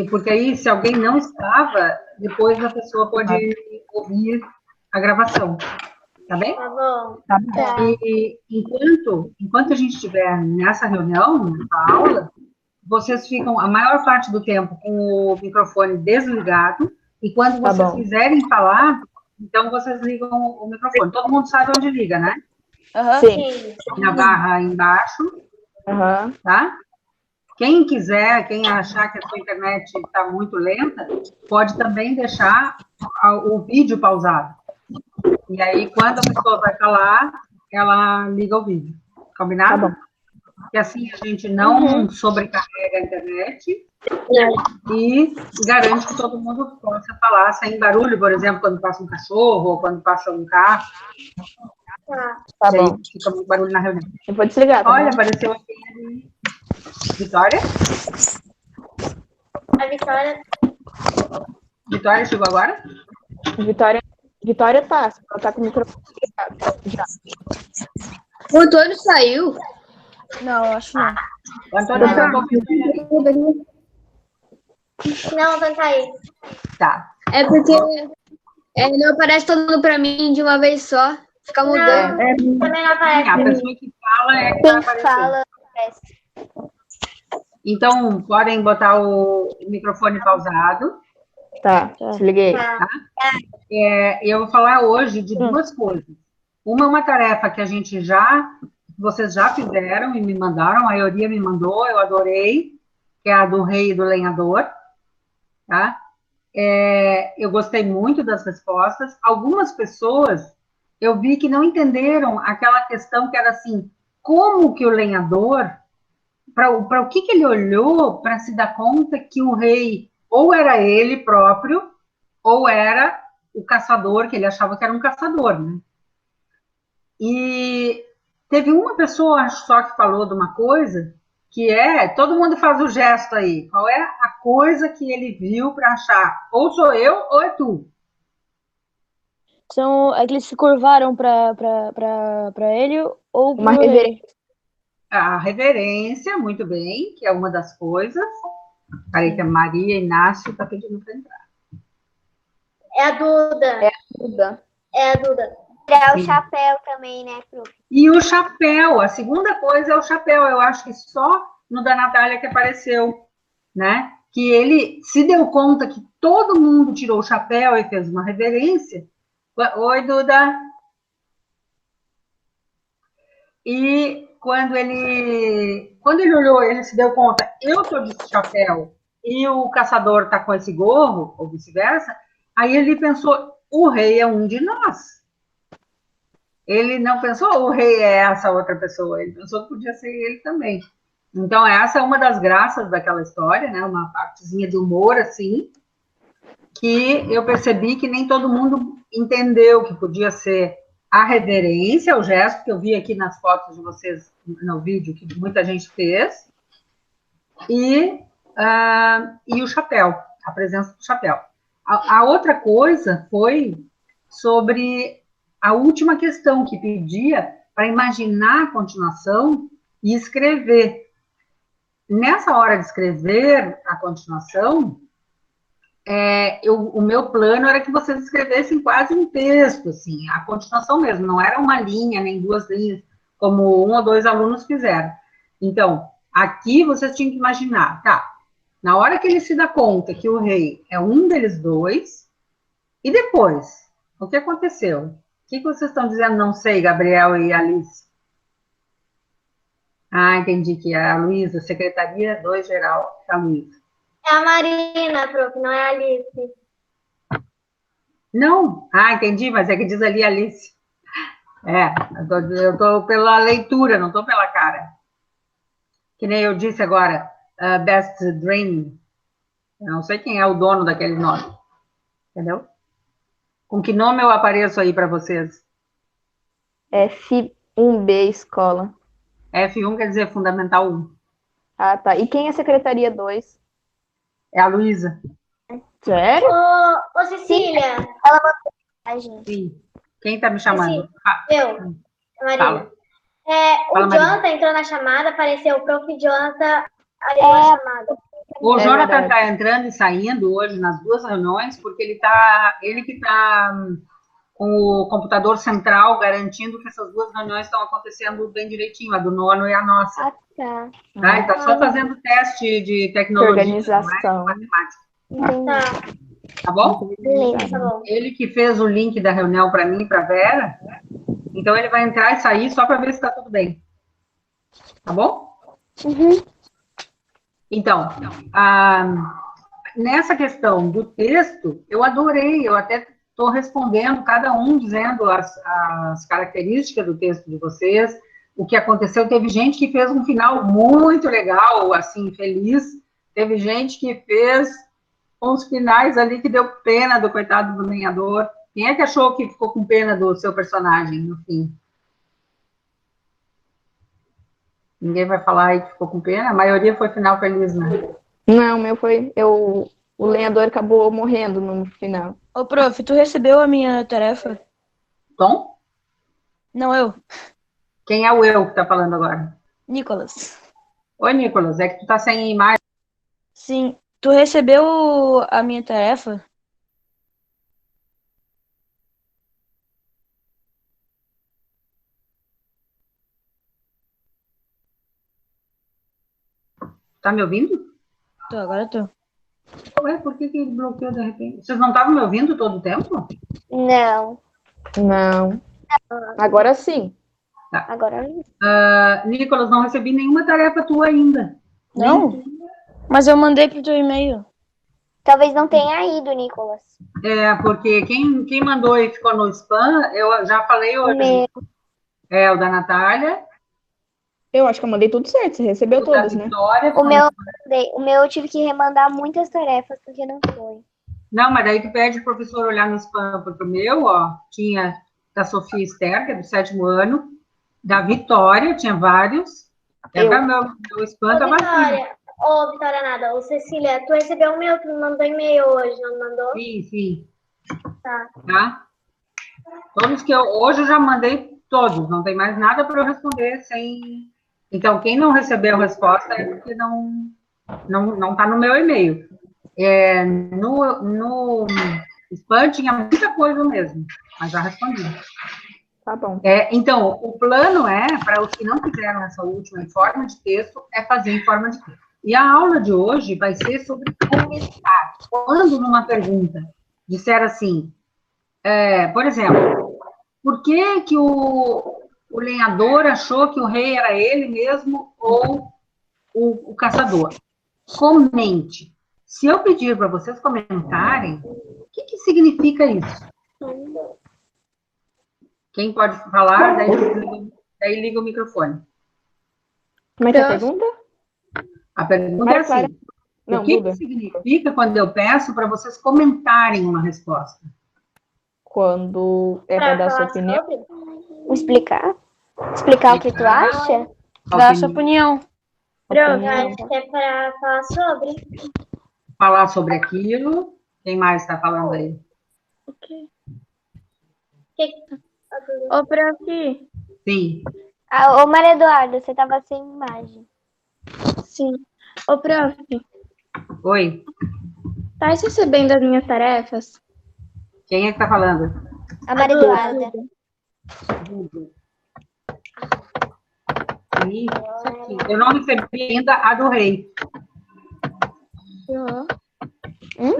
porque aí, se alguém não estava, depois a pessoa pode ouvir a gravação. Tá bem? Tá bom. Tá bom. E enquanto a gente estiver nessa reunião, nessa aula, vocês ficam a maior parte do tempo com o microfone desligado, e quando Tá vocês bom. quiserem falar, então vocês ligam o microfone. Todo mundo sabe onde liga, né? Sim. Sim. Na barra embaixo, tá? Quem quiser, quem achar que a sua internet está muito lenta, pode também deixar o vídeo pausado. E aí, quando a pessoa vai falar, ela liga o vídeo. Combinado? Tá bom. Que assim a gente não sobrecarrega a internet e garante que todo mundo possa falar sem barulho, por exemplo, quando passa um cachorro ou quando passa um carro. Tá E aí bom. fica muito barulho na reunião. Eu vou desligar, tá Olha, bom? apareceu aqui Vitória. A Vitória. Vitória chegou agora? Vitória tá. Ela tá com o microfone ligado. Já. O Antônio saiu. Não, eu acho não. O Antônio não tá ouvindo. Não, vai cair. Tá. É porque não aparece todo mundo pra mim de uma vez só. Fica mudando. Também não aparece. A pessoa que fala é que vai aparecer. Então, podem botar o microfone pausado. Tá, desliguei. Tá. Eu vou falar hoje de duas coisas. Uma é uma tarefa que vocês já fizeram e me mandaram, a maioria me mandou, eu adorei, que é a do rei e do lenhador, tá? Eu gostei muito das respostas. Algumas pessoas, eu vi que não entenderam aquela questão que era assim, como que o lenhador, para o que ele olhou para se dar conta que o rei ou era ele próprio, ou era o caçador, que ele achava que era um caçador, né? E teve uma pessoa só que falou de uma coisa, que todo mundo faz o gesto aí, qual é a coisa que ele viu para achar, ou sou eu, ou é tu? É que eles se curvaram pra ele ou Uma pro rei? reverência. A reverência, muito bem, que é uma das coisas. Peraí que a Maria Inácio está pedindo para entrar. É a Duda. Duda. É a Duda. É o chapéu também, né, prof? E o chapéu, a segunda coisa é o chapéu. Eu acho que só no da Natália que apareceu, né? Que ele se deu conta que todo mundo tirou o chapéu e fez uma reverência. Oi, Duda. E quando ele olhou, ele se deu conta, eu estou de chapéu e o caçador está com esse gorro, ou vice-versa, aí ele pensou, o rei é um de nós. Ele não pensou, o rei é essa outra pessoa, ele pensou que podia ser ele também. Então, essa é uma das graças daquela história, né? Uma partezinha de humor, assim, que eu percebi que nem todo mundo entendeu que podia ser a reverência, o gesto que eu vi aqui nas fotos de vocês, no vídeo, que muita gente fez, e o chapéu, a presença do chapéu. A outra coisa foi sobre a última questão que pedia para imaginar a continuação e escrever. Nessa hora de escrever a continuação, o meu plano era que vocês escrevessem quase um texto, assim, a continuação mesmo, não era uma linha, nem duas linhas, como 1 ou 2 alunos fizeram. Então, aqui vocês tinham que imaginar, tá, na hora que ele se dá conta que o rei é um deles dois, e depois, o que aconteceu? O que vocês estão dizendo? Não sei, Gabriel e Alice. Ah, entendi que é a Luísa, Secretaria 2 Geral, a Luísa. É a Marina, prof, não é a Alice. Não? Ah, entendi, mas é que diz ali Alice. Eu tô pela leitura, não tô pela cara. Que nem eu disse agora, Best Dream. Eu não sei quem é o dono daquele nome. Entendeu? Com que nome eu apareço aí para vocês? F1B Escola. F1 quer dizer Fundamental 1. Ah, tá. E quem é Secretaria 2? É a Luísa. Sério? Ô, Cecília. Ela mandou mensagem. Sim. Quem tá me chamando? Eu, Marina. Fala. O Fala, Jonathan entrou na chamada, apareceu o prof. Jonathan ali na chamada. O É Jonathan verdade. está entrando e saindo hoje nas duas reuniões, porque ele que está com o computador central garantindo que essas duas reuniões estão acontecendo bem direitinho, a do nono e a nossa. Ah, tá. Tá? Ele está só fazendo teste de Que tecnologia, não é de organização. matemática, Entendi. Tá, tá bom? Beleza. tá bom. Ele que fez o link da reunião para mim e para Vera, então ele vai entrar e sair só para ver se está tudo bem. Tá bom? Uhum. Então, nessa questão do texto, eu adorei, eu até estou respondendo, cada um dizendo as características do texto de vocês, o que aconteceu. Teve gente que fez um final muito legal, assim, feliz. Teve gente que fez uns finais ali que deu pena do coitado do lenhador. Quem é que achou que ficou com pena do seu personagem no fim? Ninguém vai falar aí que ficou com pena? A maioria foi final feliz, né? Não, o meu foi. O lenhador acabou morrendo no final. Ô, prof, tu recebeu a minha tarefa? Tom? Não, eu. Quem é o eu que está falando agora? Nicolas. Oi, Nicolas, é que tu tá sem imagem. Sim. Tu recebeu a minha tarefa? Tá me ouvindo? Tô, agora tô. Ué, por que ele bloqueou de repente? Vocês não estavam me ouvindo todo o tempo? Não. Não. Agora sim. Agora não. Nicolas, não recebi nenhuma tarefa tua ainda. Não? Mas eu mandei pro teu e-mail. Talvez não tenha ido, Nicolas. Porque quem mandou e ficou no spam, eu já falei O hoje. meu. É o da Natália, Eu acho que eu mandei tudo certo. Você recebeu o da todas, né? Vitória. O meu eu tive que remandar muitas tarefas porque não foi. Não, mas daí tu pede o professor olhar no spam, porque o meu, ó, tinha da Sofia Esther, que é do 7º ano, da Vitória, tinha vários. Meu spam Ô, tá vazio. Vitória. Ô, Vitória nada. Ô, Cecília, tu recebeu o meu, tu me mandou e-mail hoje, não mandou? Sim. Tá. Tá? Todos que hoje eu já mandei todos, não tem mais nada para eu responder sem. Então, quem não recebeu a resposta é porque não tá no meu e-mail. No spam tinha muita coisa mesmo, mas já respondi. Tá bom. Então, o plano para os que não fizeram essa última em forma de texto, é fazer em forma de texto. E a aula de hoje vai ser sobre comentar. Quando numa pergunta disser assim, por exemplo, por que que o lenhador achou que o rei era ele mesmo ou o caçador? Comente. Se eu pedir para vocês comentarem, o que significa isso? Quem pode falar, daí liga o microfone. Como é que é a pergunta? A pergunta Maria é Clara. assim, Não, o que Duda. significa quando eu peço para vocês comentarem uma resposta? Quando é pra dar sua opinião. sobre? Explicar? Explicar o que tu acha? Dá a sua opinião. Eu Opinião. acho que é para falar sobre. Falar sobre aquilo. Quem mais está falando aí? Ô, prof. Sim. Ô, Maria Eduarda, você tava sem imagem. Sim. Ô, prof. Oi. Tá recebendo as minhas tarefas? Quem é que está falando? A Maria Eduarda. Isso aqui. Eu não recebi ainda a do rei.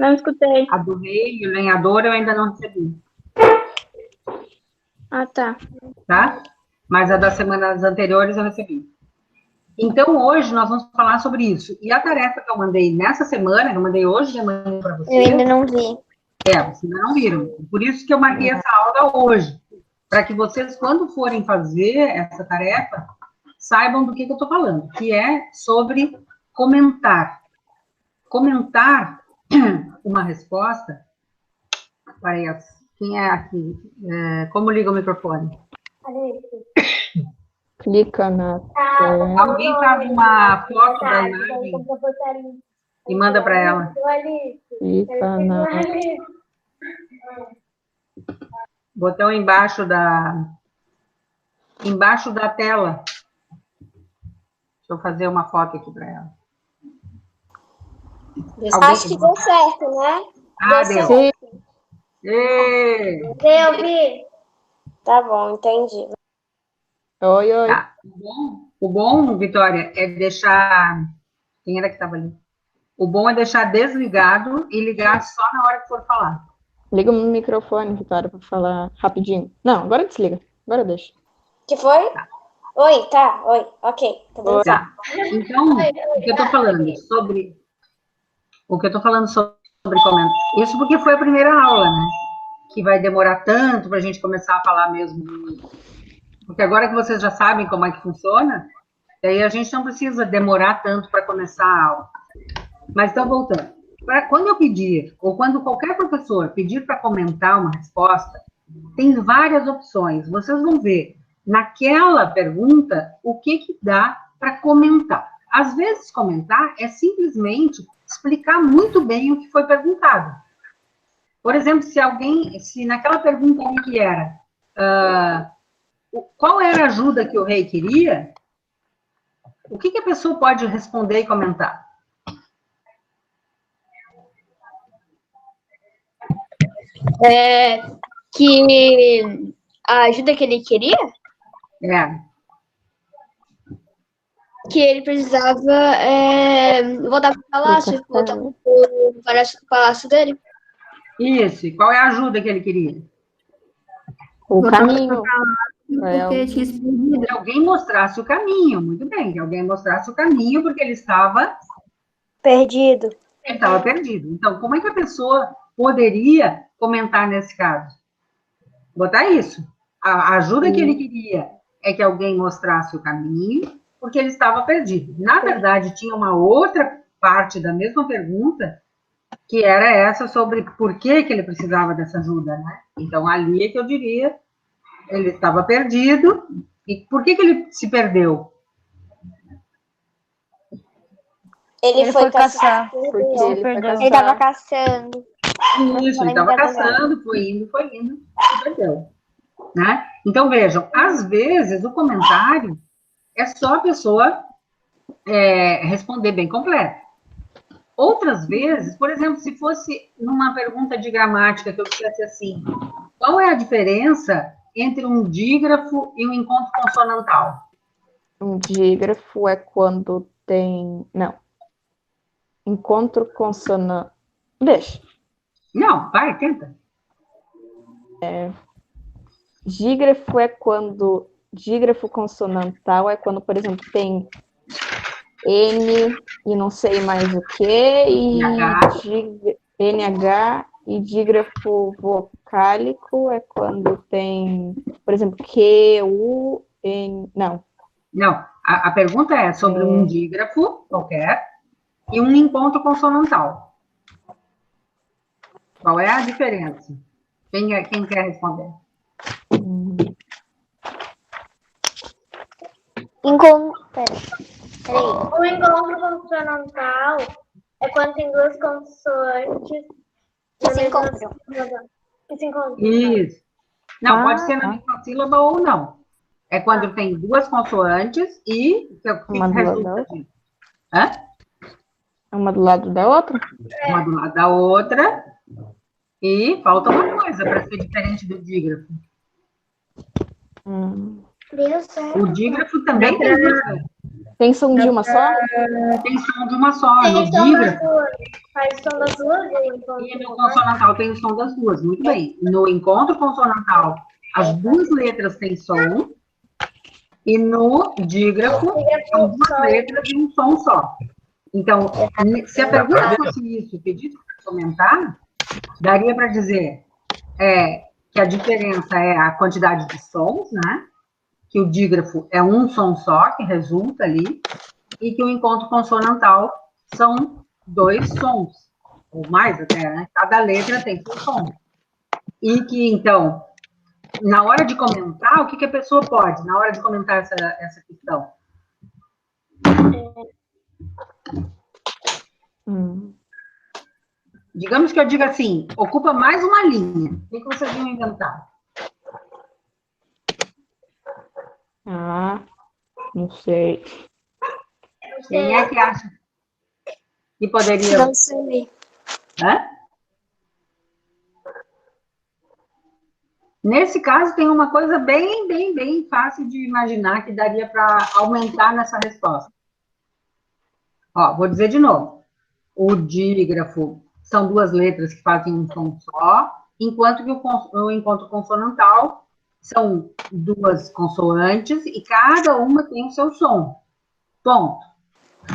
Não escutei. A do rei e o lenhador eu ainda não recebi. Ah, tá. Tá? Mas a das semanas anteriores eu recebi. Então, hoje nós vamos falar sobre isso. E a tarefa que eu mandei nessa semana, que eu mandei hoje de manhã para vocês... Eu ainda não vi. Vocês ainda não viram. Por isso que eu marquei essa aula hoje. Para que vocês, quando forem fazer essa tarefa, saibam do que eu estou falando. Que é sobre comentar. Comentar uma resposta... Parece. Quem é aqui? Como liga o microfone? Clica na. Alguém faz uma foto da imagem e manda para ela. Clica na. Botão embaixo da tela. Deixa eu fazer uma foto aqui para ela. Acho que deu certo, né? Ah, Deu deu. certo. Ê, Deu, Vi? Tá bom, entendi. Oi, oi. tá. O bom, Vitória, é deixar. Quem era que estava ali? O bom é deixar desligado e ligar só na hora que for falar. Liga o microfone, Vitória, pra falar rapidinho. Não, agora desliga. Agora deixa. Que foi? Oi, tá, oi, ok, tá dando certo. Tá. Então, o que eu estou falando sobre. O que eu estou falando sobre comentário. Isso porque foi a primeira aula, né? Que vai demorar tanto para a gente começar a falar mesmo. Porque agora que vocês já sabem como é que funciona, daí a gente não precisa demorar tanto para começar a aula. Mas então, voltando. Quando eu pedir, ou quando qualquer professor pedir para comentar uma resposta, tem várias opções. Vocês vão ver naquela pergunta o que dá para comentar. Às vezes, comentar é simplesmente explicar muito bem o que foi perguntado. Por exemplo, se naquela pergunta ali que era qual era a ajuda que o rei queria, o que a pessoa pode responder e comentar? Que a ajuda que ele queria, É, que ele precisava voltar pro palácio, voltar pro palácio dele. isso. E qual é a ajuda que ele queria? O caminho. Porque tinha se perdido. Que alguém mostrasse o caminho, muito bem, que alguém mostrasse o caminho, porque ele estava Perdido. perdido. Então, como é que a pessoa poderia comentar nesse caso? Botar isso. A ajuda que ele queria é que alguém mostrasse o caminho, porque ele estava perdido. Na verdade, tinha uma outra parte da mesma pergunta, que era essa sobre por que ele precisava dessa ajuda, né? Então, ali é que eu diria, ele estava perdido, e por que ele se perdeu? Ele foi caçar. Porque Se perdeu. Ele tava caçando. Isso, ele estava caçando, foi indo, se perdeu. Né? Então, vejam, às vezes o comentário é só a pessoa responder bem completo. Outras vezes, por exemplo, se fosse numa pergunta de gramática que eu dissesse assim, qual é a diferença entre um dígrafo e um encontro consonantal? Um dígrafo é quando tem. Não. Encontro consonante. Deixa. Não, vai, tenta. Dígrafo é quando. Dígrafo consonantal é quando, por exemplo, tem N e não sei mais o que, e NH, e dígrafo vocálico é quando tem, por exemplo, Q, U, N. Não. Não, a pergunta é sobre um dígrafo qualquer e um encontro consonantal. Qual é a diferença? Quem quer responder? Peraí. O encontro consonantal é quando tem duas consoantes Que na se mesma encontram. sílaba. Que se encontram. Isso. Não, pode ser na mesma sílaba ou não. É quando tem duas consoantes e o que Uma do lado da resulta outra? disso? Hã? Uma do lado da outra? Uma do lado da outra. E falta uma coisa para ser diferente do dígrafo. Deu certo. O dígrafo também tem duas. Tem som de uma só? Tem som de uma só. Tem No o som das dígrafo duas. Faz o som das duas e o encontro e no consonantal tem o som das duas. Muito bem. No encontro consonantal, as duas letras têm som. E no dígrafo, são duas letras e um som só. Então, se a pergunta fosse isso, pedido para comentar, daria para dizer que a diferença é a quantidade de sons, né? Que o dígrafo é um som só, que resulta ali, e que o encontro consonantal são dois sons, ou mais até, né? Cada letra tem seu som. E que, então, na hora de comentar, o que a pessoa pode, na hora de comentar essa questão? Digamos que eu diga assim, ocupa mais uma linha. O que vocês vão inventar? Ah, não sei. Quem é que acha que poderia... Não sei. Hã? Nesse caso, tem uma coisa bem fácil de imaginar que daria para aumentar nessa resposta. Ó, vou dizer de novo. O dígrafo são duas letras que fazem um som só, enquanto que o encontro consonantal são duas consoantes e cada uma tem o seu som. Ponto.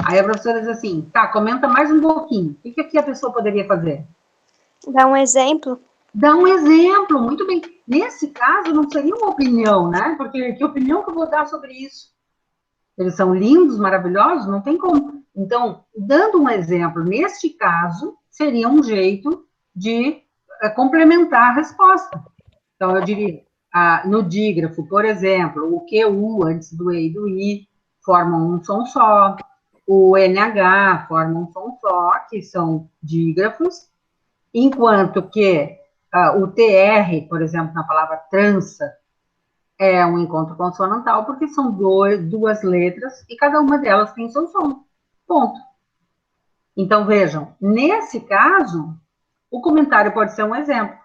Aí a professora diz assim, tá, comenta mais um pouquinho. O que aqui a pessoa poderia fazer? Dá um exemplo? Dá um exemplo, muito bem. Nesse caso, não seria uma opinião, né? Porque que opinião que eu vou dar sobre isso? Eles são lindos, maravilhosos, não tem como. Então, dando um exemplo, neste caso, seria um jeito de complementar a resposta. Então, eu diria, no dígrafo, por exemplo, o QU antes do E e do I formam um som só, o NH forma um som só, que são dígrafos, enquanto que o TR, por exemplo, na palavra trança, é um encontro consonantal, porque são duas letras e cada uma delas tem seu som. Ponto. Então, vejam, nesse caso, o comentário pode ser um exemplo.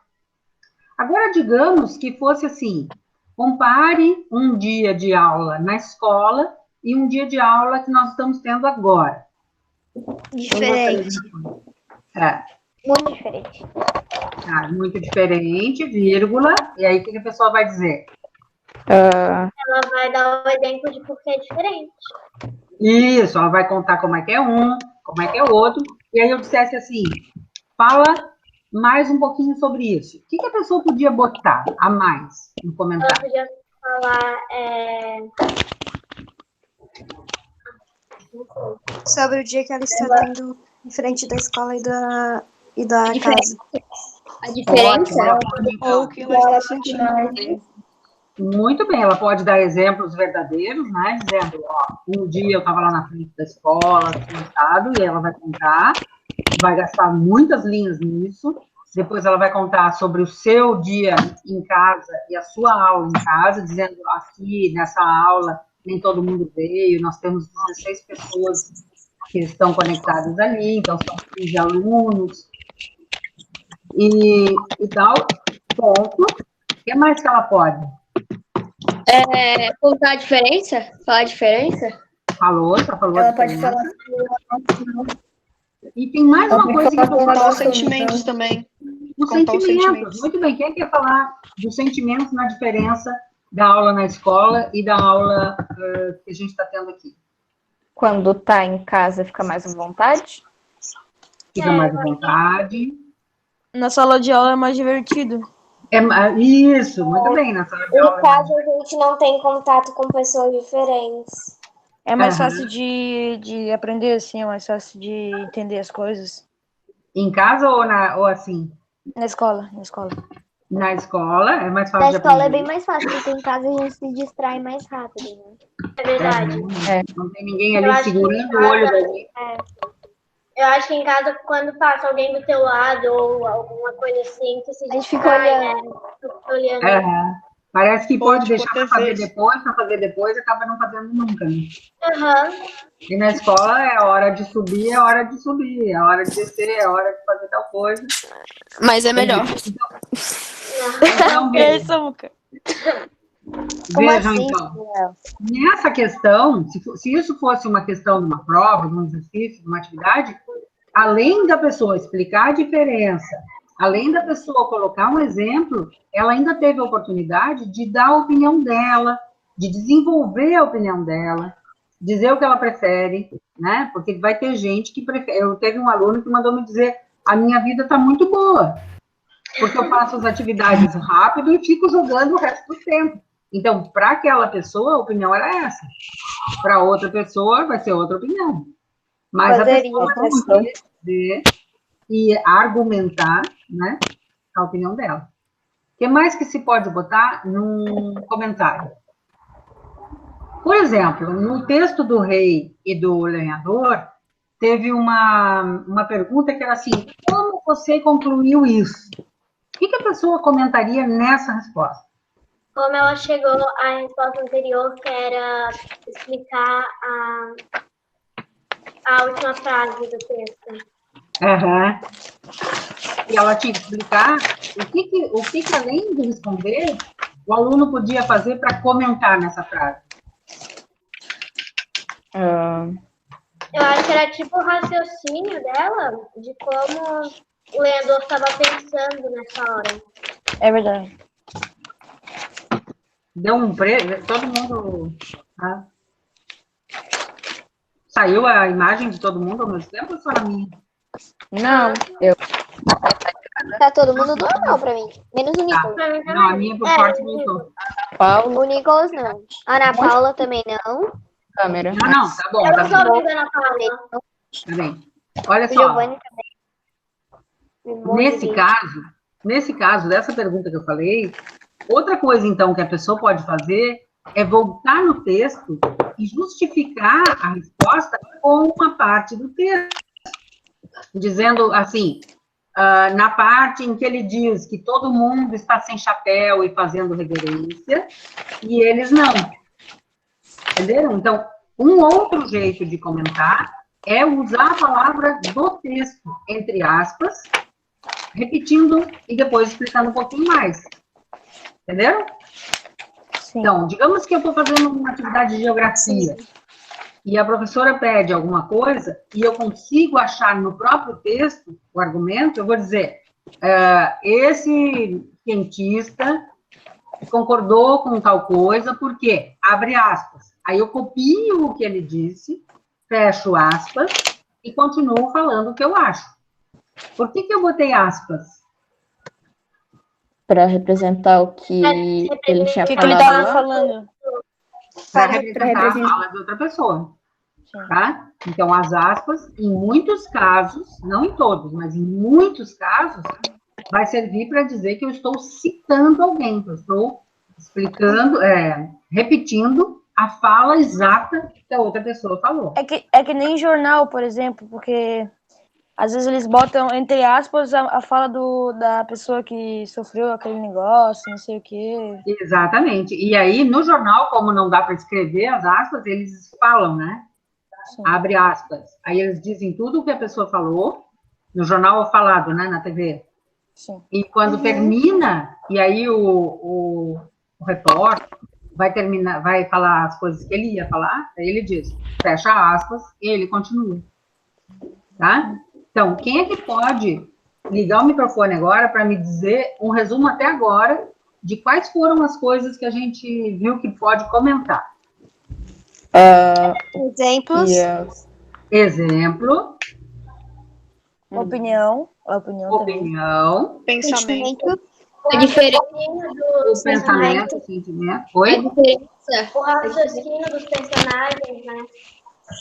Agora, digamos que fosse assim, compare um dia de aula na escola e um dia de aula que nós estamos tendo agora. Diferente. Muito diferente. Muito diferente, vírgula, e aí o que a pessoa vai dizer? Ela vai dar o exemplo de por que é diferente. Isso, ela vai contar como é que é um, como é que é o outro, e aí eu dissesse assim, fala mais um pouquinho sobre isso. O que a pessoa podia botar a mais no Ela comentário? podia falar... Sobre o dia que ela está tendo em frente da escola e da casa. A diferença Ela pode, então, Ou o que ela está sentindo. muito bem, ela pode dar exemplos verdadeiros, né? Dizendo, ó, um dia eu estava lá na frente da escola, sentado, e ela vai contar, vai gastar muitas linhas nisso, depois ela vai contar sobre o seu dia em casa e a sua aula em casa, dizendo, aqui, nessa aula, nem todo mundo veio, nós temos 16 pessoas que estão conectadas ali, então são 15 alunos, e tal, ponto. O que mais que ela pode? contar a diferença? Falar a diferença? Falou, já falou. Ela a pode diferença. falar E tem mais uma coisa que eu vou contar falar. os sentimentos também. Os Contar os sentimentos. sentimentos. Muito bem. Quem quer falar dos sentimentos na diferença da aula na escola e da aula que a gente está tendo aqui? Quando tá em casa, fica mais à vontade? Fica mais à vontade. Na sala de aula é mais divertido. Isso, muito bem. Na sala de aula. No caso, a gente não tem contato com pessoas diferentes. É mais Aham. fácil de aprender, assim, é mais fácil de entender as coisas. Em casa ou assim? Na escola, na escola. Na escola é mais Na fácil de escola é aprender. bem mais fácil, porque em casa a gente se distrai mais rápido, né? É verdade. Não tem ninguém Eu ali acho que segurando em o olho casa- da gente. Eu acho que em casa, quando passa alguém do teu lado ou alguma coisa assim, tu se A gente fica distrai, olhando. Tu fica olhando. Aham. Parece que pode Pode deixar para fazer acontecer. depois, acaba não fazendo nunca, né? Aham. E na escola é a hora de subir, é a hora de subir, é a hora de descer, é a hora de fazer tal coisa. Mas é melhor. Então, Isso, Samuca. vejam assim, então, Samuel? nessa questão, se isso fosse uma questão de uma prova, de um exercício, de uma atividade, além da pessoa explicar a diferença, além da pessoa colocar um exemplo, ela ainda teve a oportunidade de dar a opinião dela, de desenvolver a opinião dela, dizer o que ela prefere, né? Porque vai ter gente que prefere. Eu teve um aluno que mandou me dizer: a minha vida está muito boa, porque eu faço as atividades rápido e fico jogando o resto do tempo. Então, para aquela pessoa, a opinião era essa. Para outra pessoa, vai ser outra opinião. Mas a pessoa vai conseguir dizer e argumentar, né, a opinião dela. O que mais que se pode botar num comentário? Por exemplo, no texto do rei e do lenhador, teve uma pergunta que era assim: como você concluiu isso? O que a pessoa comentaria nessa resposta? Como ela chegou à resposta anterior, que era explicar a última frase do texto. Aham. E ela tinha que explicar o que além de responder, o aluno podia fazer para comentar nessa frase. Eu acho que era tipo o raciocínio dela, de como o lenhador estava pensando nessa hora. É verdade. Deu um preço, todo mundo... Ah. Saiu a imagem de todo mundo ao mesmo tempo ou só a minha? Não, Tá todo mundo normal pra mim. Menos o Nicolas. Pra mim Não, a também. minha por sorte voltou. Paulo, O Nicolas não. A Ana Paula também não. câmera. Não, tá bom, Eu tá não tô bem. ouvindo a Paula. Tá bem. Olha O só, Giovanni também. nesse caso, dessa pergunta que eu falei, outra coisa, então, que a pessoa pode fazer é voltar no texto e justificar a resposta com uma parte do texto. Dizendo assim, na parte em que ele diz que todo mundo está sem chapéu e fazendo reverência, e eles não. Entenderam? Então, um outro jeito de comentar é usar a palavra do texto, entre aspas, repetindo e depois explicando um pouquinho mais. Entenderam? Sim. Então, digamos que eu estou fazendo uma atividade de geografia e a professora pede alguma coisa e eu consigo achar no próprio texto o argumento, eu vou dizer, esse cientista concordou com tal coisa, por quê? Abre aspas. Aí eu copio o que ele disse, fecho aspas e continuo falando o que eu acho. Por que eu botei aspas? Para representar o que ele tinha O que falado ele tava lá. falando? Para representar a fala de outra pessoa. Tá? Então, as aspas, em muitos casos, não em todos, mas em muitos casos, vai servir para dizer que eu estou citando alguém, que eu estou explicando, repetindo a fala exata que a outra pessoa falou. É que nem jornal, por exemplo, porque às vezes eles botam, entre aspas, a fala da pessoa que sofreu aquele negócio, não sei o quê. Exatamente. E aí, no jornal, como não dá para escrever as aspas, eles falam, né? Sim. Abre aspas. Aí eles dizem tudo o que a pessoa falou, no jornal é falado, né, na TV. Sim. E quando termina, e aí o repórter vai falar as coisas que ele ia falar, aí ele diz, fecha aspas, e ele continua. Tá? Então, quem é que pode ligar o microfone agora para me dizer um resumo até agora de quais foram as coisas que a gente viu que pode comentar? Exemplos. Exemplo. Opinião também. Opinião. Pensamento. A diferença. O pensamento, o sentimento. Oi? A diferença. O raciocínio dos personagens, né?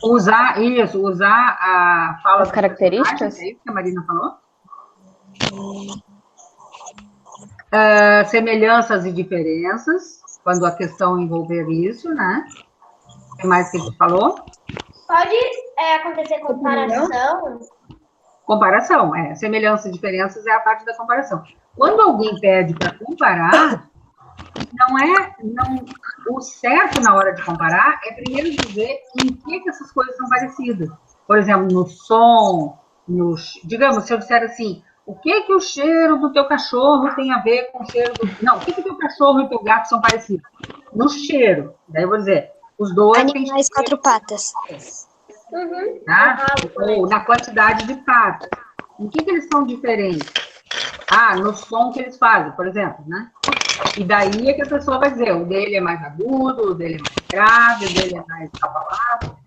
Usar a fala As características? É isso que a Marina falou? Semelhanças e diferenças, quando a questão envolver isso, né? O que mais que a gente falou? Pode acontecer comparação? Comparação, semelhanças e diferenças é a parte da comparação. Quando alguém pede para comparar, o certo na hora de comparar é primeiro dizer em que essas coisas são parecidas. Por exemplo, no som, digamos, se eu disser assim, o que o cheiro do teu cachorro tem a ver com o cheiro do... Não, o que o teu cachorro e o teu gato são parecidos? No cheiro. Daí eu vou dizer, os dois Animais quatro patas. Tá? Ou na quantidade de patas. Em que eles são diferentes? No som que eles fazem, por exemplo, né? E daí é que a pessoa vai dizer, o dele é mais agudo, o dele é mais grave, o dele é mais abalado.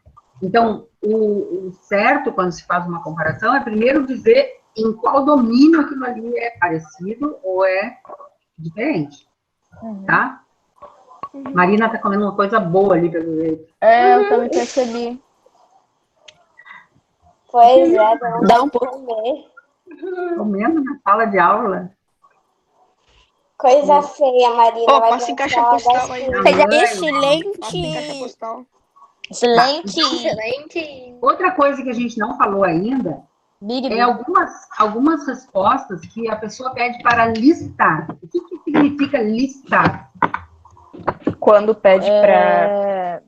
Então, o certo, quando se faz uma comparação, é primeiro dizer em qual domínio aquilo ali é parecido ou é diferente. Tá? Marina tá comendo uma coisa boa ali, pelo jeito. Eu também percebi. Pois é, vamos Dá um pouco. comer. Comendo na sala de aula. Coisa feia, Marina. Ó, vai passa em pra caixa sala postal da aí. escola. Mãe, Passa em caixa Excelente! postal. Excelente! Excelente. Outra coisa que a gente não falou ainda Big é algumas respostas que a pessoa pede para listar. O que significa listar? Quando pede para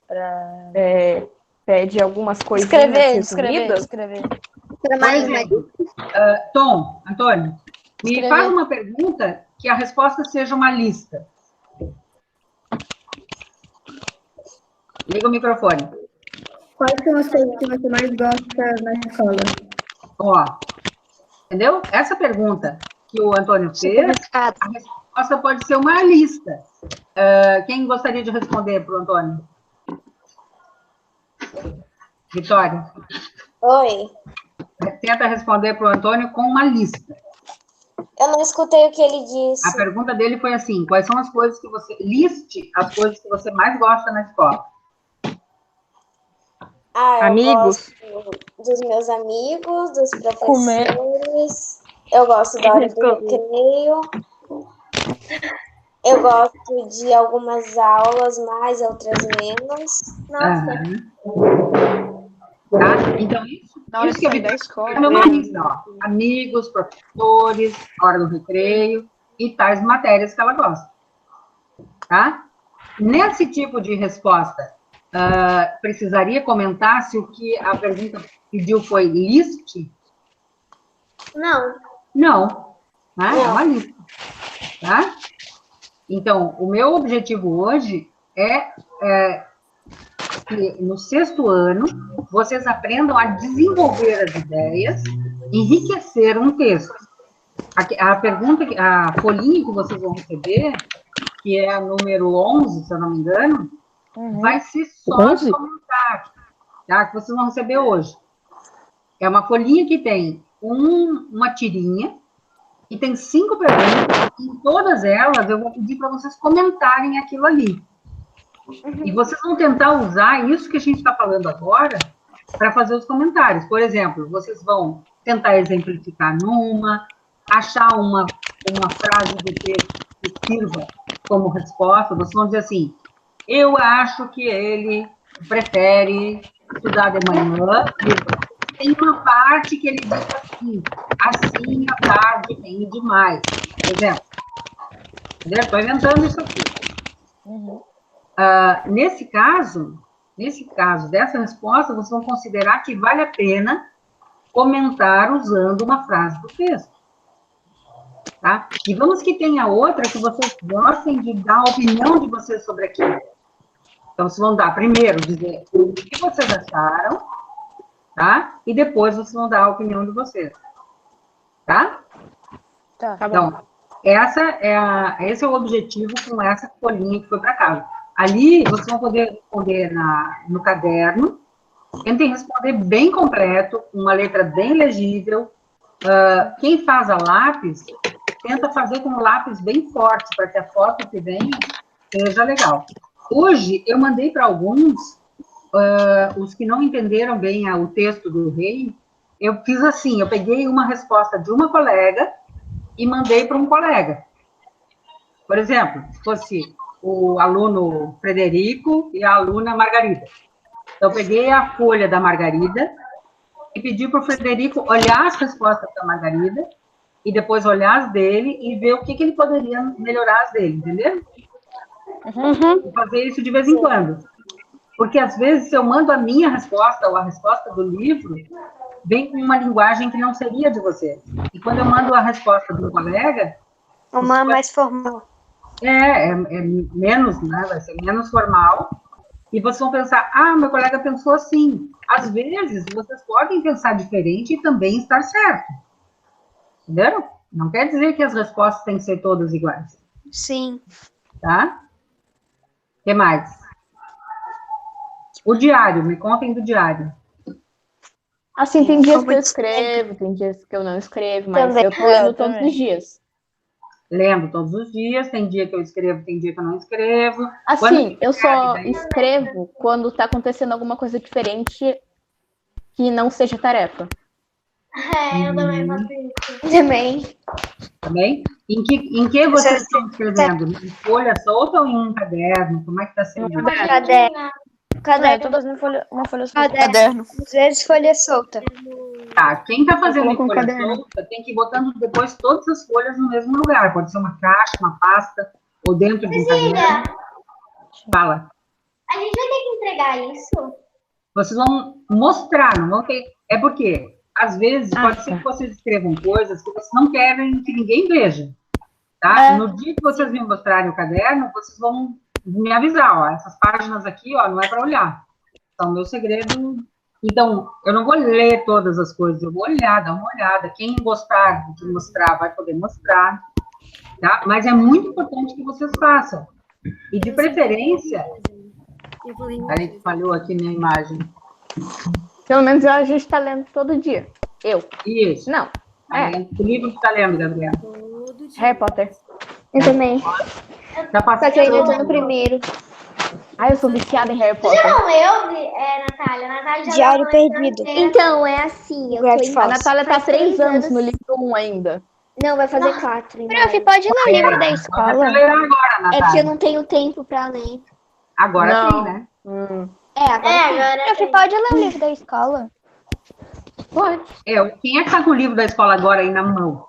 Pede algumas coisinhas resumidas. Escrever. Para Por mais exemplo, Tom, Antônio, me Escrever. faz uma pergunta que a resposta seja uma lista. Liga o microfone. Quais são as coisas que você mais gosta na escola? Ó, entendeu? Essa pergunta que o Antônio fez, a resposta pode ser uma lista. Quem gostaria de responder para o Antônio? Vitória, Oi, tenta responder para o Antônio com uma lista. eu não escutei o que ele A disse. pergunta dele foi assim: quais são as coisas que você. Liste as coisas que você mais gosta na escola. Eu Amigos. gosto dos meus amigos, dos Comer. professores. Eu gosto da hora do recreio. Eu gosto de algumas aulas mais, outras menos. Nossa, Tá? Então, Na hora isso de que eu sair vi da escola. é uma lista, ó. Amigos, professores, hora do recreio e tais matérias que ela gosta. Tá? Nesse tipo de resposta, precisaria comentar se o que a pergunta pediu foi list? Não. Não. Né? É uma lista. Tá? Então, o meu objetivo hoje é que no 6º ano vocês aprendam a desenvolver as ideias, enriquecer um texto. A pergunta, a folhinha que vocês vão receber, que é a número 11, se eu não me engano, vai ser só de comentário, tá? Que vocês vão receber hoje. É uma folhinha que tem uma tirinha e tem 5 perguntas, e em todas elas eu vou pedir para vocês comentarem aquilo ali. E vocês vão tentar usar isso que a gente está falando agora para fazer os comentários. Por exemplo, vocês vão tentar exemplificar achar uma frase do texto que sirva como resposta. Vocês vão dizer assim: eu acho que ele prefere estudar de manhã. Tem uma parte que ele diz assim à tarde rende mais. Por exemplo. Entendeu? Estou inventando isso aqui. Nesse caso dessa resposta, vocês vão considerar que vale a pena comentar usando uma frase do texto. Tá? Digamos que tenha outra que vocês gostem de dar a opinião de vocês sobre aquilo. Então, vocês vão dar, primeiro, dizer o que vocês acharam, tá? E depois vocês vão dar a opinião de vocês. Tá? Tá. Então, esse é o objetivo com essa folhinha que foi para casa. Ali, vocês vão poder responder no caderno. Tentem responder bem completo, uma letra bem legível. Quem faz a lápis, tenta fazer com um lápis bem forte, para que a foto que vem seja legal. Hoje, eu mandei para alguns, os que não entenderam bem o texto do rei, eu fiz assim, eu peguei uma resposta de uma colega e mandei para um colega. Por exemplo, se fosse o aluno Frederico e a aluna Margarida. Então, eu peguei a folha da Margarida e pedi para o Frederico olhar as respostas da Margarida e depois olhar as dele e ver o que ele poderia melhorar as dele, entendeu? Vou fazer isso de vez em quando. Porque, às vezes, se eu mando a minha resposta ou a resposta do livro, vem com uma linguagem que não seria de você. E quando eu mando a resposta do colega... Uma mais formal. É menos, né? Vai ser menos formal. E vocês vão pensar, meu colega pensou assim. Às vezes, vocês podem pensar diferente e também estar certo. Entenderam? Não quer dizer que as respostas têm que ser todas iguais. Sim. Tá? O que mais? O diário, me contem do diário. Assim, tem dias que eu escrevo, tem dias que eu não escrevo, mas Também. eu tô lendo todos os dias. Lembro todos os dias, tem dia que eu escrevo, tem dia que eu não escrevo. Assim, eu só escrevo quando tá acontecendo alguma coisa diferente que não seja tarefa. Eu também faço isso. Também? Em que vocês estão escrevendo? Em folha solta ou em um caderno? Como é que está sendo? Caderno. Todas uma folha solta. Caderno. Às vezes folha solta. Tá, quem está fazendo em coloco um folha caderno. solta tem que ir botando depois todas as folhas no mesmo lugar. Pode ser uma caixa, uma pasta, ou dentro de um caderno. Fala. A gente vai ter que entregar isso? Vocês vão mostrar, não vão ter... É porque, às vezes, pode ser que vocês escrevam coisas que vocês não querem que ninguém veja, tá? No dia que vocês me mostrarem o caderno, vocês vão me avisar, ó, essas páginas aqui, ó, não é para olhar. São meu segredo. Então, eu não vou ler todas as coisas, eu vou olhar, dar uma olhada. Quem gostar de mostrar, vai poder mostrar, tá? Mas é muito importante que vocês façam. E, de preferência... Aí, falhou aqui minha imagem. Pelo menos a gente está lendo todo dia. Eu. Isso. Não. O livro que está lendo, Gabriela? Harry Potter. Eu também. Já Só que eu ainda tô passou. no primeiro. Eu sou viciada em Harry Você Potter. não leu, Natália? Natália já Diário leu Perdido. Então, é assim. Eu tô Greg em... Fox. A Natália tá Faz 3 anos anos. no livro 1 ainda. Não, vai fazer 4. em Prof, maio. pode ler o livro da Pode escola? acelerar agora, É que eu Natália. não tenho tempo pra ler. Agora Não. tem, né? Agora tem. agora. Prof, pode ler o livro da escola? Pode. Quem é que tá com o livro da escola agora aí na mão?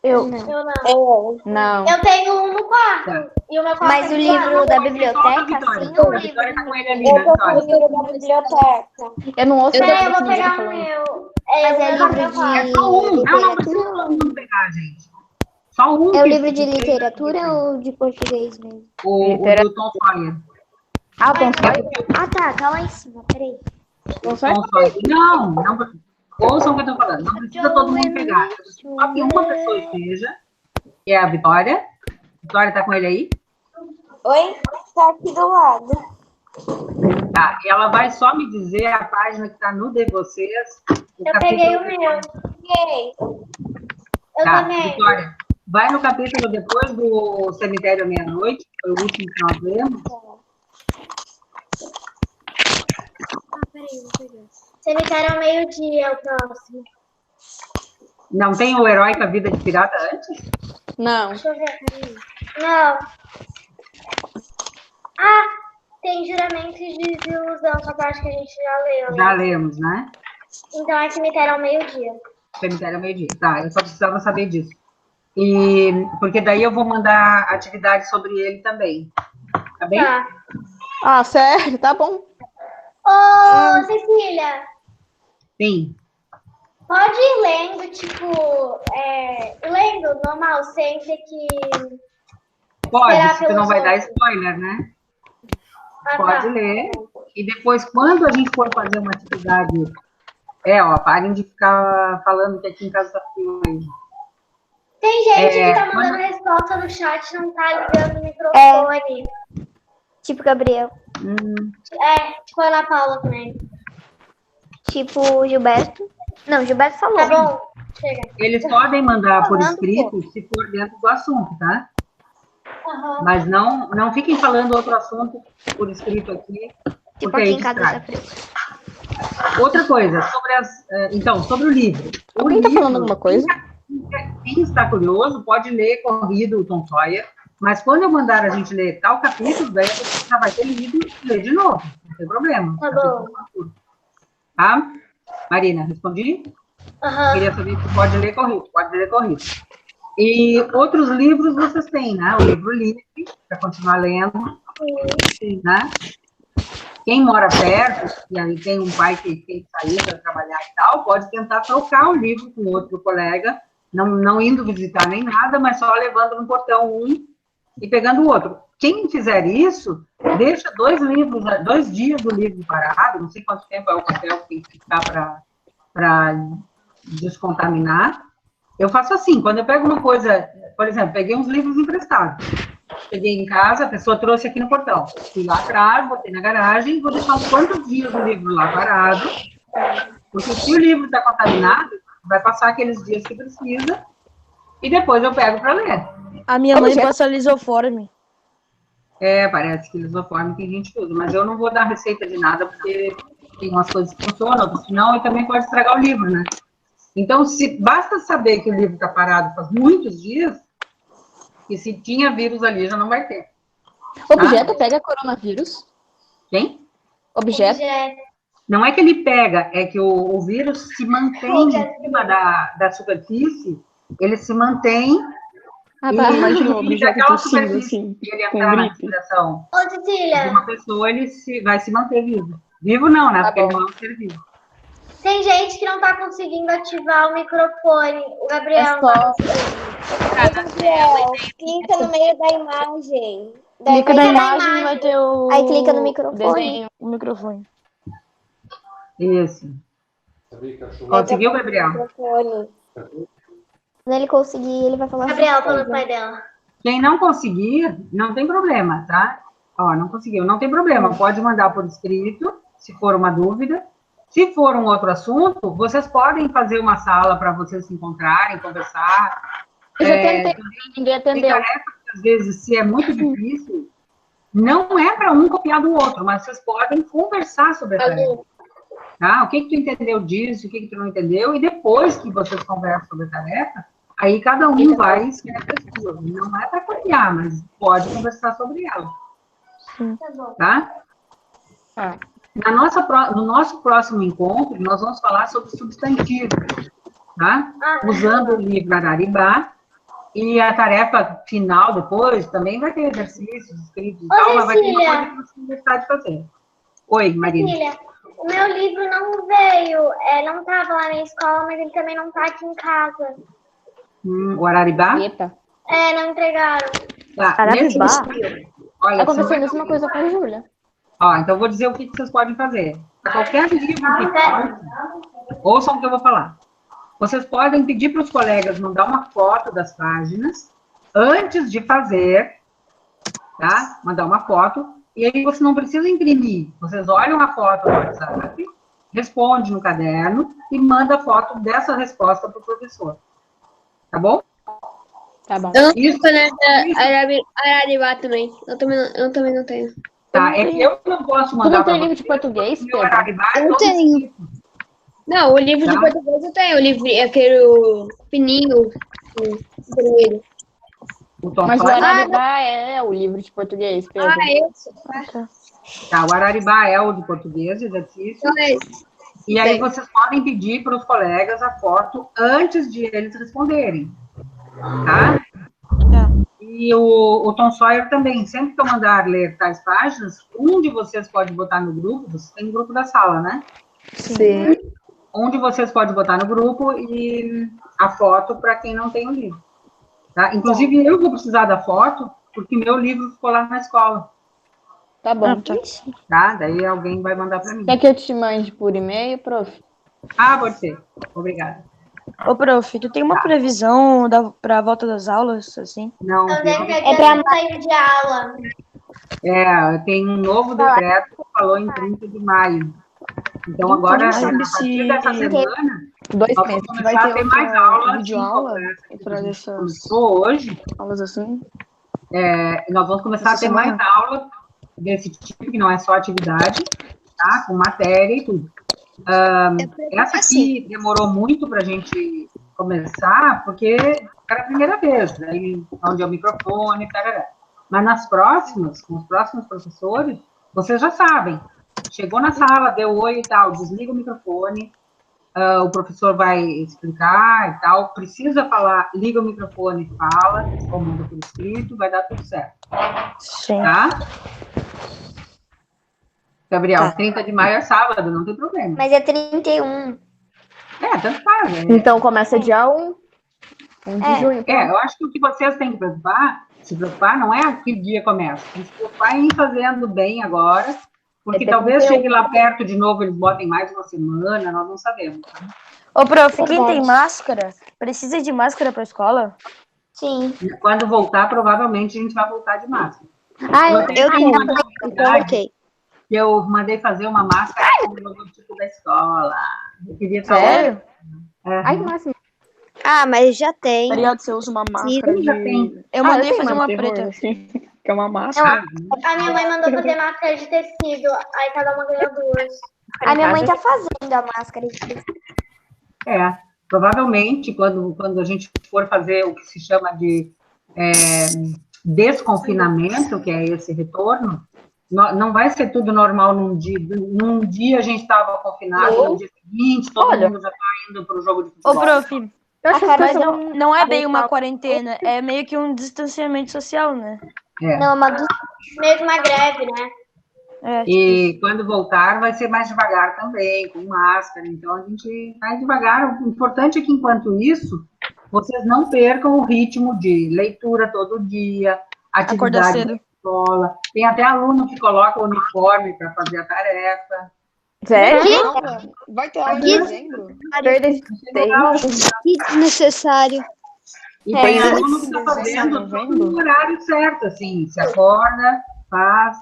Eu. Não. Eu não. Não. Eu tenho um no quarto. E o meu quarto Mas é o do lado. livro da Só a biblioteca, Vitória. sim, ou o A livro Vitória tá com ele ali, Eu né, tô com o Vitória? livro da biblioteca. Eu não ouço Eu nada vou que ninguém tá pegar o falando. meu. Mas o é meu tá no livro meu quarto. de Só um. Não precisa literatura? todo mundo pegar, gente. Só um. É o que- livro de que tem literatura ou de português mesmo? O do Tom Sawyer. Ah, o Tom Sawyer? Ah, tá lá em cima, peraí. Tom Sawyer? Tom Sawyer. Não. Ouçam o que eu tô falando. Não precisa todo mundo pegar. Só que uma pessoa esteja, que é a Vitória. Vitória tá com ele aí? Oi? Tá aqui do lado. Tá. E ela vai só me dizer a página que tá no de vocês. Eu peguei o meu. Peguei. Eu Tá, também. Vitória, vai no capítulo depois do Cemitério à Meia-Noite, que foi o último que nós lemos. Cemitério ao meio-dia, é o próximo. Não tem o Herói com a Vida de Pirata antes? Não. Deixa eu ver. Peraí. Não. Ah, tem Juramentos de Desilusão, essa parte que a gente já leu. Já Né? lemos, né? Então é Cemitério ao meio-dia. Cemitério ao Meio-Dia. Tá, eu só precisava saber disso. E, porque daí eu vou mandar atividade sobre ele também. Tá bem? Tá. Ah, sério? Tá bom. Ô, Cecília, Sim. pode ir lendo, tipo, lendo normal, sem ter que... Pode, Esperar se tu não pelos vai dar outros. spoiler, né? Ah, Pode tá. ler. E depois, quando a gente for fazer uma atividade... parem de ficar falando que aqui em casa tá frio aí. Tem gente que tá quando- mandando resposta no chat, não tá ligando o microfone. Tipo Gabriel. Tipo a Ana Paula também. Tipo Gilberto. Não, Gilberto falou. Tá bom, chega. Eles podem mandar por Falando, escrito se for dentro do assunto, tá? Aham. Mas não fiquem falando outro assunto por escrito aqui, Tipo porque aqui aí em casa distrai. tá frio. Outra coisa, sobre o livro. O Alguém tá livro, falando alguma coisa? Quem está curioso pode ler corrido o Tom Sawyer, mas quando eu mandar a gente ler tal capítulo, daí você já vai ter lido e ler de novo, não tem problema. Tá bom. Tá? Marina, respondi? Aham. Queria saber se pode ler corrido. E outros livros vocês têm, né? O livro livre, para continuar lendo, né? Quem mora perto, e aí tem um pai que tem que sair para trabalhar e tal, pode tentar trocar o livro com outro colega, não indo visitar nem nada, mas só levando no portão um e pegando o outro. Quem fizer isso, deixa 2 dias do livro parado, não sei quanto tempo é o papel que tem que ficar para descontaminar. Eu faço assim, quando eu pego uma coisa, por exemplo, peguei uns livros emprestados, cheguei em casa, a pessoa trouxe aqui no portão, fui lá atrás, botei na garagem, vou deixar uns quantos dias o livro lá parado, porque se o livro está contaminado, vai passar aqueles dias que precisa, e depois eu pego para ler. A minha mãe passa lisoforme. Parece que lisoforme tem gente que usa, mas eu não vou dar receita de nada, porque tem umas coisas que funcionam, outras que não, e também pode estragar o livro, né? Então, basta saber que o livro está parado faz muitos dias, e se tinha vírus ali, já não vai ter. Objeto pega coronavírus? Quem? Objeto? Não é que ele pega, é que o vírus se mantém em cima da superfície, ele se mantém... Ah, tá. Imagina um objeto tossindo, assim, ele com entrar na gripe. respiração Ô, de Cecília, uma pessoa, ele vai se manter vivo. Vivo não, né? Tá Porque ele bom. não é um ser vivo. Tem gente que não tá conseguindo ativar o microfone. O Gabriel É não tá só- conseguindo. Gabriel, clica no meio da imagem. Clica na Clica na imagem e imagem. vai ter o. Aí clica no microfone. Desenho, o microfone. Isso. Conseguiu, Gabriel? Microfone. Quando ele conseguir, ele vai falar. Gabriel, falando com o pai dela. Quem não conseguir, não tem problema, tá? Ó, não conseguiu, não tem problema. Pode mandar por escrito, se for uma dúvida. Se for um outro assunto, vocês podem fazer uma sala para vocês se encontrarem, conversar. Eu já tentei, ninguém Tem atendeu. tarefa que, às vezes, se é muito difícil, não é para um copiar do outro, mas vocês podem conversar sobre a tarefa. Tá? O que tu entendeu disso, o que tu não entendeu, e depois que vocês conversam sobre a tarefa, aí cada um vai escrever a sua. Não é para copiar, mas pode conversar sobre ela. Tá? Ah. No nosso próximo encontro, nós vamos falar sobre substantivos, tá? Usando o livro Araribá, e a tarefa final depois também vai ter exercícios escritos e tal, mas vai ter uma coisa que você vai gostar de fazer. Oi, Maria. Filha, o meu livro não veio, não estava lá na escola, mas ele também não está aqui em casa. O Araribá? Eita. Não entregaram. Tá, Araribá? Olha, Aconteceu a mesma coisa com a Júlia. Ó, então eu vou dizer o que vocês podem fazer. Qualquer livro que falte, ouçam o que eu vou falar. Vocês podem pedir para os colegas mandar uma foto das páginas antes de fazer, tá? Mandar uma foto, e aí você não precisa imprimir. Vocês olham a foto no WhatsApp, responde no caderno e manda a foto dessa resposta para o professor. Tá bom? Tá bom. Eu não tenho caneta Araribá também. Eu também não tenho. Tá, é que eu não posso Tu mandar não para tem livro vocês, de português, porque o Pedro? Araribá é Eu todo tenho. escrito. Não, o livro de Tá. português eu tenho. O livro, aquele fininho, vermelho. O Tom Mas o Sawyer- Araribá é o livro de português, Pedro. Esse. Tá, o Araribá é o de português, exercício. Então é esse. E aí Sim. vocês podem pedir para os colegas a foto antes de eles responderem, tá? E o Tom Sawyer também, sempre que eu mandar ler tais páginas, um de vocês pode botar no grupo, vocês têm um grupo da sala, né? Sim. Um de vocês pode botar no grupo e a foto para quem não tem o livro, tá? Inclusive eu vou precisar da foto, porque meu livro ficou lá na escola, Tá bom. tá? Daí alguém vai mandar para mim. Quer que eu te mande por e-mail, prof? Ah, pode ser. Obrigada. Ô, prof, tu tem uma previsão pra volta das aulas, assim? Não, Onde é que É a pra- gente saiu de aula? tem um novo decreto que falou em 30 de maio. Então, agora, a sabe partir se- dessa semana, 2 nós meses. vamos Vai começar a ter ter mais outra aulas. videoaula assim, como essa pra que a gente dessas- começou hoje, Aulas assim? nós vamos começar a ter mais aulas desse tipo, que não é só atividade, tá? Com matéria e tudo. Essa aqui demorou muito para a gente começar, porque era a primeira vez, né? Onde é o microfone, tarará. Mas nas próximas, com os próximos professores, vocês já sabem. Chegou na sala, deu oi e tal, desliga o microfone, o professor vai explicar e tal, precisa falar, liga o microfone e fala, ou manda por escrito, vai dar tudo certo, Sim. tá? Gabriel, Tá. 30 de maio é sábado, não tem problema. Mas é 31. Tanto faz, né? Então começa dia 1 de junho. Eu acho que o que vocês têm que se preocupar não é que dia começa, tem que se preocupar em ir fazendo bem agora, porque talvez chegue lá perto de novo, eles botem mais uma semana, nós não sabemos. Tá? Ô, prof, quem tem máscara, precisa de máscara pra escola? Sim. E quando voltar, provavelmente a gente vai voltar de máscara. Eu tenho tenho. uma Então, atividade ok. que eu mandei fazer uma máscara com o logotipo da escola. Eu queria Sério? Ai, que máximo. Ah, mas já tem. Seria você usa uma máscara já de... tem. Eu mandei eu tenho fazer uma terror, preta. assim, que é uma máscara. A minha mãe mandou fazer máscara de tecido, aí cada uma ganhou 2. A minha mãe tá fazendo a máscara. Provavelmente, quando a gente for fazer o que se chama de desconfinamento, que é esse retorno, não vai ser tudo normal num dia. Num dia a gente estava confinado, no dia seguinte todo mundo já está indo para o jogo de futebol. Ô, prof, Eu acho que mas isso não é bem uma quarentena, é meio que um distanciamento social, né? Não, é uma dos... Mesmo uma greve, né? E quando voltar, vai ser mais devagar também, com máscara. Então, a gente vai devagar. O importante é que, enquanto isso, vocês não percam o ritmo de leitura todo dia, Acordar atividade cedo. na escola. Tem até aluno que coloca o uniforme para fazer a tarefa. Sério? Caramba, vai ter aula em dezembro? Perder Que desnecessário. E tem aluno que está fazendo tudo no horário certo, assim, se acorda, faz.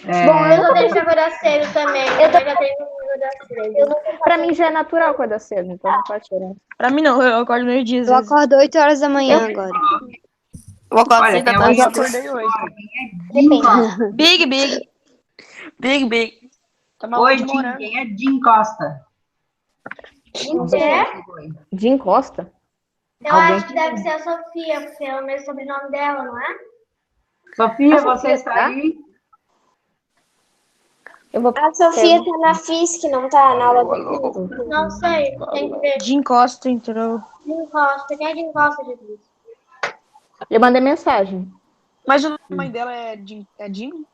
Bom, eu tô tendo que acordar cedo também. Eu já tenho que acordar cedo. Pra mim já é natural acordar cedo, então não faz diferença. Pra mim não, eu acordo meio-dia. Eu acordo 8 horas da manhã agora. Eu acordo Olha, 6 da tem tarde, eu alguém acordei hoje. Depende. Big. Tomar Oi, banho de Jim, morango. quem é Jim Costa? Jim Costa? Eu acho que deve ser a Sofia, porque é o mesmo sobrenome dela, não é? Sofia, você está aí? Eu vou A Sofia tá na FISC, não tá na aula do FISC. Não sei, tem que ver. Jim Costa entrou. Jim Costa, quem é Jim Costa, Jesus? Eu mandei mensagem. Mas o nome dela é Jim? É Jim?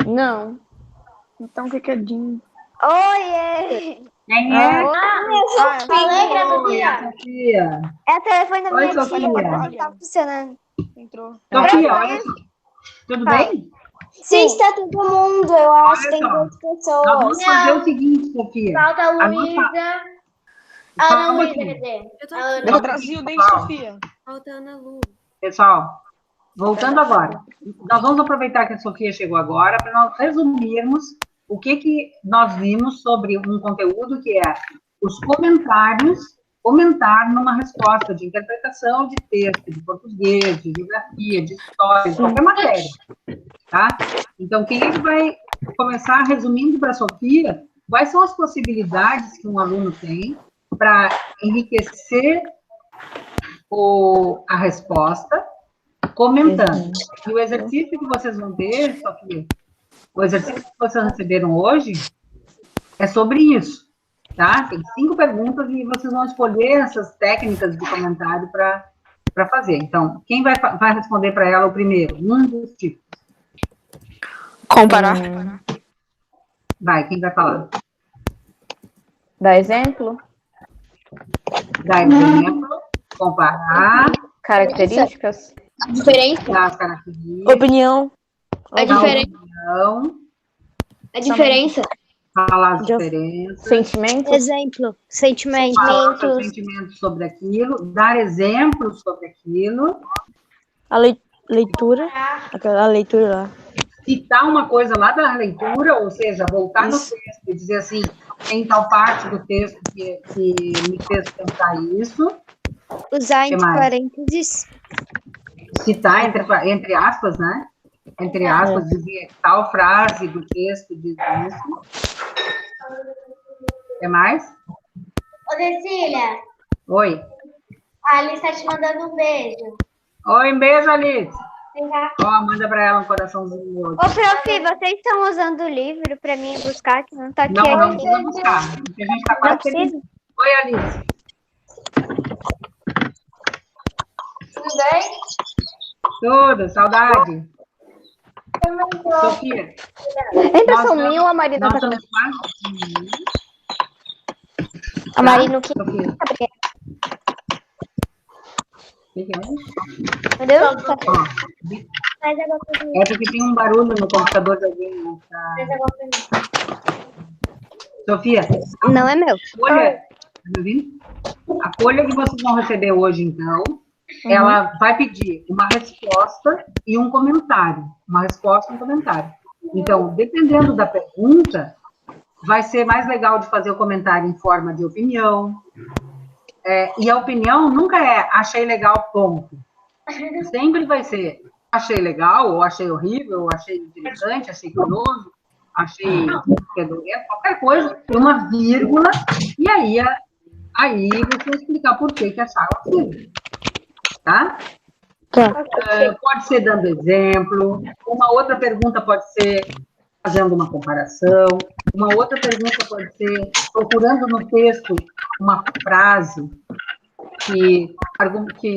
Não. Então o que é Jim? Oiê! Quem é? Falei, Oi, a Sofia. Sofia. É o telefone da Oi, minha Sofia. tia, não tá funcionando. Entrou. Sofia, olha só. Tudo bem? Sim, está todo mundo, eu acho. Olha Tem só. 2 Nós pessoas. vamos fazer o seguinte, Sofia. Falta a A nossa- Luísa. Calma Ana Luísa, aqui. quer dizer. Eu tô A aqui. Ana. No Brasil, desde Sofia. Falta a Ana Lu. Pessoal, voltando agora. Nós vamos aproveitar que a Sofia chegou agora para nós resumirmos o que nós vimos sobre um conteúdo que é os comentários, comentar numa resposta de interpretação de texto, de português, de geografia, de história, de qualquer matéria, tá? Então, quem é que vai começar resumindo para a Sofia quais são as possibilidades que um aluno tem para enriquecer a resposta comentando. E o exercício que vocês vão ter, Sofia, o exercício que vocês receberam hoje é sobre isso, tá? Tem 5 perguntas e vocês vão escolher essas técnicas de comentário para fazer. Então, quem vai responder para ela o primeiro? Um dos tipos. Comparar. Vai, quem vai falar? Dá exemplo? Dá exemplo, comparar, Características? A diferença? dar as características, Opinião. A dar diferença? opinião, A diferença? falar as diferenças, Sentimento? Exemplo. Sentimento. falar os sentimentos sobre aquilo, dar exemplos sobre aquilo, A leitura. Aquela leitura lá. citar uma coisa lá da leitura, ou seja, voltar no texto e dizer assim, tem tal parte do texto que me fez pensar isso, Usar entre mais? parênteses. citar entre aspas, né? Entre aspas, dizer tal frase do texto diz isso. O que mais? Ô, Cecília, Oi. a Alice tá te mandando um beijo. Oi, um beijo, Alice. Vem cá. Ó, manda para ela um coraçãozinho hoje. Ô, prof, vocês estão usando o livro pra mim buscar, que não tá aqui Não, não aqui. precisa buscar, porque a gente está Não quase precisa? terminando. Oi, Alice. Tudo bem? Tudo, saudade. Sofia. É impressão minha ou a Marina Nós tá com... estamos quase... A Marina, o que Sofia. O que é? entendeu? Ó, Faz água pra mim. é porque tem um barulho no computador de alguém. Né? Faz água pra mim. Sofia, Não é meu. folha, tá me ouvindo? A folha que vocês vão receber hoje, então, ela vai pedir uma resposta e um comentário. Uma resposta e um comentário. Então, dependendo da pergunta, vai ser mais legal de fazer o comentário em forma de opinião. E a opinião nunca é achei legal, ponto. Sempre vai ser achei legal, ou achei horrível, ou achei interessante, achei curioso, achei fedorento, qualquer coisa, e uma vírgula, e aí você explicar por que acharam aquilo. Tá? Pode ser dando exemplo, uma outra pergunta pode ser fazendo uma comparação, uma outra pergunta pode ser procurando no texto uma frase que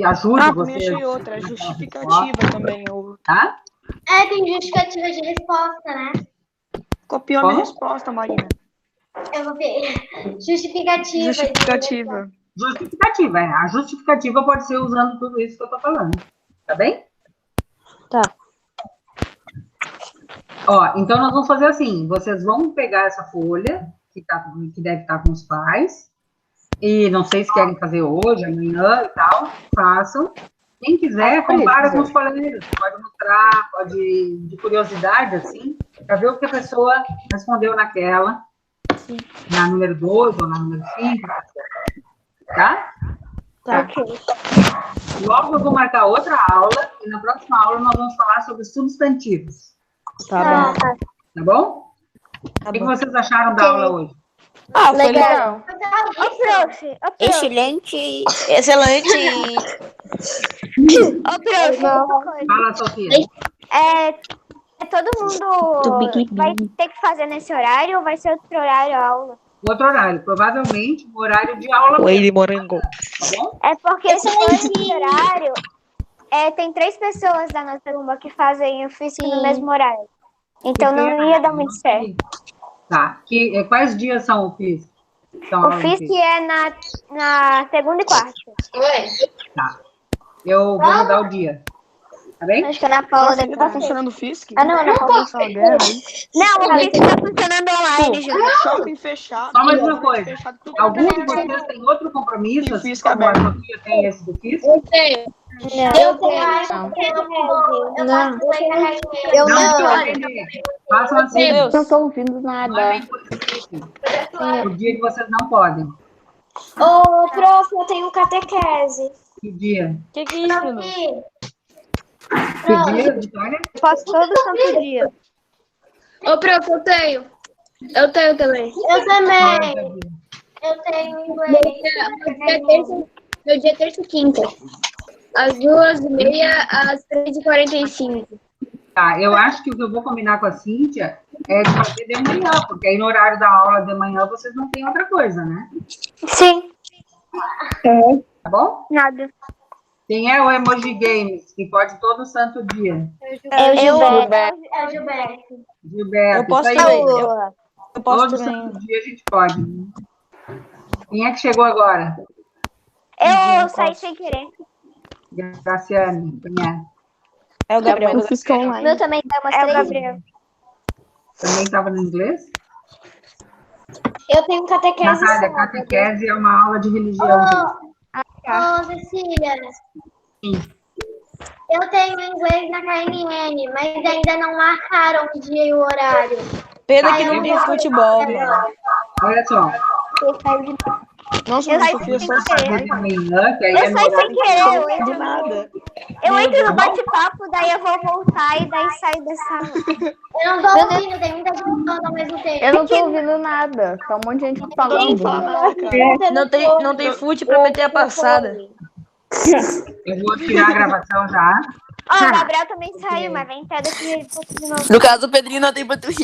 ajude você. Também achei outra, justificativa também. Tá? Tem justificativa de resposta, né? Copiou a minha resposta, Marina. Eu vou ver. Justificativa. Justificativa. Justificativa, A justificativa pode ser usando tudo isso que eu tô falando. Tá bem? Tá. Ó, então nós vamos fazer assim. Vocês vão pegar essa folha, que deve estar com os pais. E não sei se querem fazer hoje, amanhã e tal. Façam. Quem quiser, compara com os colegas. Pode mostrar, pode, de curiosidade, assim, para ver o que a pessoa respondeu naquela. Na número 2 ou na número 5. Tá? Tá. Logo eu vou marcar outra aula. E na próxima aula nós vamos falar sobre substantivos. Tá bom. Tá bom? O que vocês acharam da aula hoje? Ah, foi legal. Ô, prof. Excelente. Excelente. Ô, prof. Uma coisa. Fala, Sofia. Todo mundo vai ter que fazer nesse horário ou vai ser outro horário a aula? Outro horário. Provavelmente o horário de aula. Oi, de morango. Tá bom? É porque se for esse horário, tem 3 pessoas da nossa turma que fazem o físico no mesmo horário. Então não ia dar muito certo. Tá. Quais dias são o físico? O físico é na segunda e quarta. Tá. Eu vou mudar o dia. Tá bem? Acho que é na Paula Nossa, tá funcionando o Fisk? Ah, não, não. Não, o físico tá funcionando online, Júlia. Shopping fechado. Só mais uma coisa. Fechado, tudo Algum de fechado. vocês tem outro compromisso? E Assim físico como a aberto. Sofia tem esse do físico? Eu Não. Façam assim. Eu não tô ouvindo nada. Mandem por escrito. O dia que vocês não podem. Ô, prof, eu tenho catequese. Que dia? Que é isso, Bruno? Que dia, Vitória? Eu faço todo santo dia. Ô, prof, eu tenho. Eu tenho também. Eu também. Eu tenho inglês. Meu dia é terça e quinta. Às 2h30, às 3h45. Tá, eu acho que o que eu vou combinar com a Cíntia é de fazer de manhã, porque aí no horário da aula de manhã vocês não têm outra coisa, né? Sim. Tá bom? Nada. Quem é o Emoji Games, que pode todo santo dia? É o Gilberto. Gilberto. Eu posso isso aí. também. Eu posso Todo também. santo dia a gente pode. Né? Quem é que chegou agora? Eu saí sem querer. Graciane. Quem é? É o Gabriel. Eu fiz online. Meu também dá umas É o 3. Gabriel. Também estava no inglês? Eu tenho catequese. Natália, catequese é uma aula de religião. Ô, Cecília. Sim. Eu tenho inglês na KNN, mas ainda não marcaram o dia e o horário. Pena que não tem futebol, mano. Olha só. Nossa, Eu mas saí Sofia sem só querer. De manhã, que aí Eu é saí sem querer. de nada. Eu entro no bate-papo, daí eu vou voltar e daí saio dessa. Eu não tô ouvindo, tem muita gente falando ao mesmo tempo. Eu não tô ouvindo nada. Tá um monte de gente falando. Não tem fute pra meter a passada. Eu vou tirar a gravação já. Ó, o Gabriel também saiu, mas vem entrar daqui de novo. No caso, o Pedrinho não tem panturrilha.